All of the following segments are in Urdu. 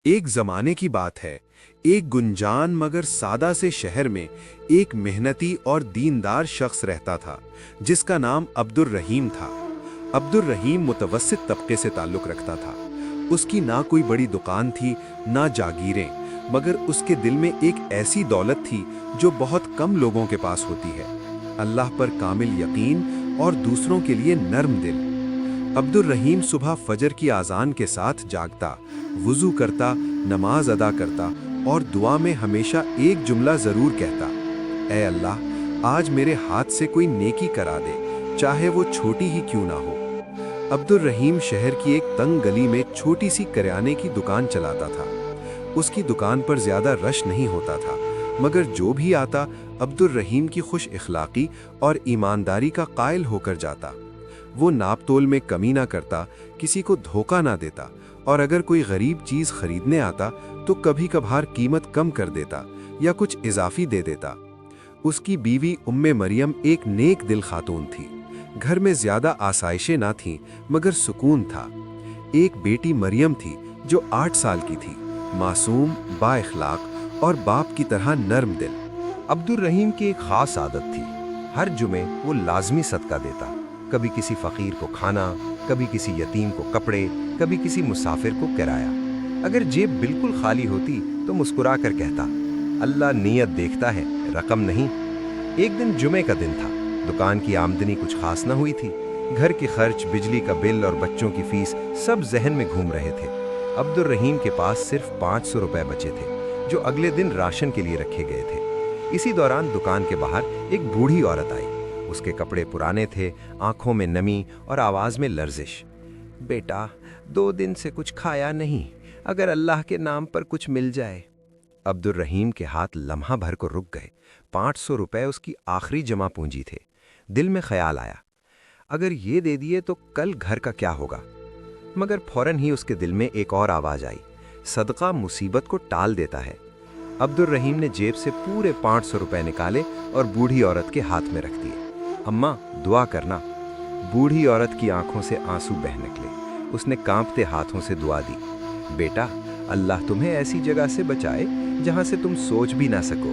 ایک زمانے کی بات ہے، ایک گنجان مگر سادہ سے شہر میں ایک محنتی اور دیندار شخص رہتا تھا جس کا نام عبد الرحیم تھا۔ عبد الرحیم متوسط طبقے سے تعلق رکھتا تھا۔ اس کی نہ کوئی بڑی دکان تھی نہ جاگیریں، مگر اس کے دل میں ایک ایسی دولت تھی جو بہت کم لوگوں کے پاس ہوتی ہے: اللہ پر کامل یقین اور دوسروں کے لیے نرم دل۔ عبد الرحیم صبح فجر کی اذان کے ساتھ جاگتا، وضو کرتا، نماز ادا کرتا اور دعا میں ہمیشہ ایک جملہ ضرور کہتا: اے اللہ، آج میرے ہاتھ سے کوئی نیکی کرا دے، چاہے وہ چھوٹی ہی کیوں نہ ہو۔ عبد الرحیم شہر کی ایک تنگ گلی میں چھوٹی سی کریانے کی دکان چلاتا تھا۔ اس کی دکان پر زیادہ رش نہیں ہوتا تھا، مگر جو بھی آتا عبد الرحیم کی خوش اخلاقی اور ایمانداری کا قائل ہو کر جاتا۔ وہ ناپ تول میں کمی نہ کرتا، کسی کو دھوکہ نہ دیتا، اور اگر کوئی غریب چیز خریدنے آتا تو کبھی کبھار قیمت کم کر دیتا یا کچھ اضافی دے دیتا۔ اس کی بیوی مریم ایک نیک دل خاتون تھی۔ گھر میں زیادہ آسائشیں نہ تھیں مگر سکون تھا۔ ایک بیٹی مریم تھی جو 8 سال کی تھی، معصوم، با اخلاق اور باپ کی طرح نرم دل۔ عبد الرحیم کی ایک خاص عادت تھی، ہر جمعے وہ لازمی صدقہ دیتا، کبھی کسی فقیر کو کھانا، کبھی کسی یتیم کو کپڑے، کبھی کسی مسافر کو کرایہ۔ اگر جیب بالکل خالی ہوتی تو مسکرا کر کہتا: اللہ نیت دیکھتا ہے، رقم نہیں۔ ایک دن جمعے کا دن تھا، دکان کی آمدنی کچھ خاص نہ ہوئی تھی۔ گھر کے خرچ، بجلی کا بل اور بچوں کی فیس سب ذہن میں گھوم رہے تھے۔ عبد الرحیم کے پاس صرف 500 روپے بچے تھے جو اگلے دن راشن کے لیے رکھے گئے تھے۔ اسی دوران دکان کے باہر ایک بوڑھی عورت آئی۔ اس کے کپڑے پرانے تھے، آنکھوں میں نمی اور آواز میں لرزش۔ بیٹا، 2 دن سے کچھ کھایا نہیں، اگر اللہ کے نام پر کچھ مل جائے۔ عبد الرحیم کے ہاتھ لمحہ بھر کو رک گئے۔ 500 روپے اس کی آخری جمع پونجی تھے۔ دل میں خیال آیا، اگر یہ دے دیے تو کل گھر کا کیا ہوگا؟ مگر فوراً ہی اس کے دل میں ایک اور آواز آئی: صدقہ مصیبت کو ٹال دیتا ہے۔ عبد الرحیم نے جیب سے پورے 500 روپے نکالے اور بوڑھی عورت کے ہاتھ میں رکھ دیے۔ اماں، دعا کرنا۔ بوڑھی عورت کی آنکھوں سے آنسو بہہ نکلے۔ اس نے کانپتے ہاتھوں سے دعا دی: بیٹا، اللہ تمہیں ایسی جگہ سے بچائے جہاں سے تم سوچ بھی نہ سکو۔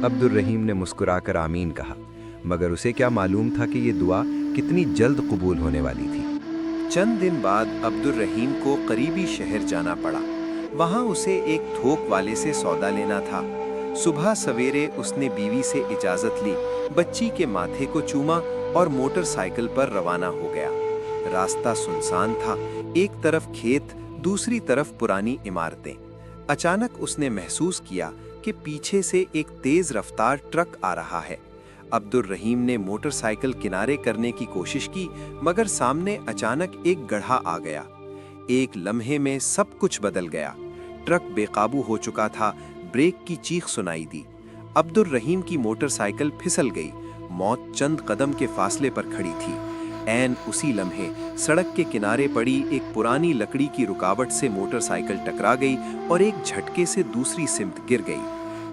عبد الرحیم نے مسکرا کر آمین کہا، مگر اسے کیا معلوم تھا کہ یہ دعا کتنی جلد قبول ہونے والی تھی۔ چند دن بعد عبد الرحیم کو قریبی شہر جانا پڑا۔ وہاں اسے ایک تھوک والے سے سودا لینا تھا۔ صبح سویرے اس نے بیوی سے اجازت لی، بچی کے ماتھے کو چوما اور موٹر سائیکل پر روانہ ہو گیا۔ راستہ سنسان تھا، ایک طرف کھیت، دوسری طرف پرانی عمارتیں۔ اچانک اس نے محسوس کیا کہ پیچھے سے ایک تیز رفتار ٹرک آ رہا ہے۔ عبد الرحیم نے موٹر سائیکل کنارے کرنے کی کوشش کی، مگر سامنے اچانک ایک گڑھا آ گیا۔ ایک لمحے میں سب کچھ بدل گیا۔ ٹرک بے قابو ہو چکا تھا، بریک کی چیخ سنائی دی۔ عبد الرحیم کی موٹر سائیکل پھسل گئی۔ موت چند قدم کے فاصلے پر کھڑی تھی۔ عین اسی لمحے سڑک کے کنارے پڑی ایک پرانی لکڑی کی رکاوٹ سے موٹر سائیکل ٹکرا گئی اور ایک جھٹکے سے دوسری سمت گر گئی۔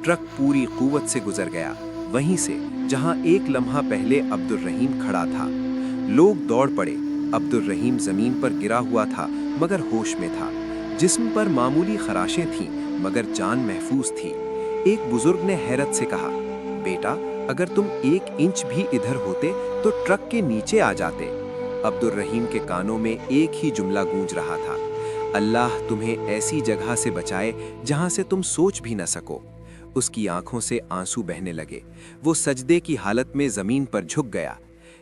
ٹرک پوری قوت سے گزر گیا، وہیں سے جہاں ایک لمحہ پہلے عبد الرحیم کھڑا تھا۔ لوگ دوڑ پڑے۔ عبد الرحیم زمین پر گرا ہوا تھا مگر ہوش میں تھا۔ جسم پر معمولی خراشیں تھیں مگر جان محفوظ تھی۔ ایک بزرگ نے حیرت سے کہا: بیٹا، اگر تم 1 انچ بھی ادھر ہوتے تو ٹرک کے نیچے آ جاتے۔ عبد الرحیم کے کانوں میں ایک ہی جملہ گونج رہا تھا: اللہ تمہیں ایسی جگہ سے بچائے جہاں سے تم سوچ بھی نہ سکو۔ اس کی آنکھوں سے آنسو بہنے لگے۔ وہ سجدے کی حالت میں زمین پر جھک گیا۔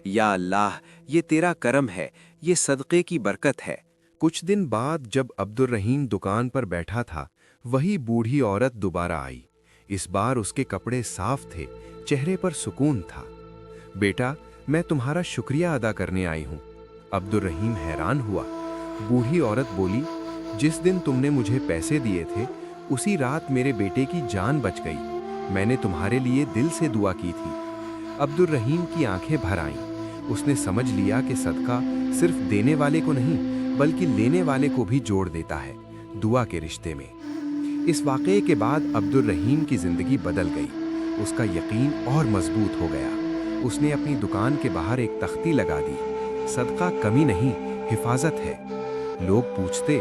یا اللہ، یہ تیرا کرم ہے، یہ صدقے کی برکت ہے۔ کچھ دن بعد جب عبد الرحیم دکان پر بیٹھا تھا، وہی بوڑھی عورت دوبارہ آئی۔ اس بار اس کے کپڑے صاف تھے، چہرے پر سکون تھا۔ بیٹا، میں تمہارا شکریہ ادا کرنے آئی ہوں۔ عبد الرحیم حیران ہوا۔ بوڑھی عورت بولی: جس دن تم نے مجھے پیسے دیے تھے اسی رات میرے بیٹے کی جان بچ گئی۔ میں نے تمہارے لیے دل سے دعا کی تھی۔ عبد الرحیم کی آنکھیں بھر آئیں۔ اس نے سمجھ لیا کہ صدقہ صرف دینے والے کو نہیں بلکہ لینے والے کو بھی جوڑ دیتا ہے، دعا کے رشتے میں۔ اس واقعے کے بعد عبد الرحیم کی زندگی بدل گئی۔ اس کا یقین اور مضبوط ہو گیا۔ اس نے اپنی دکان کے باہر ایک تختی لگا دی: صدقہ کمی نہیں، حفاظت ہے۔ لوگ پوچھتے: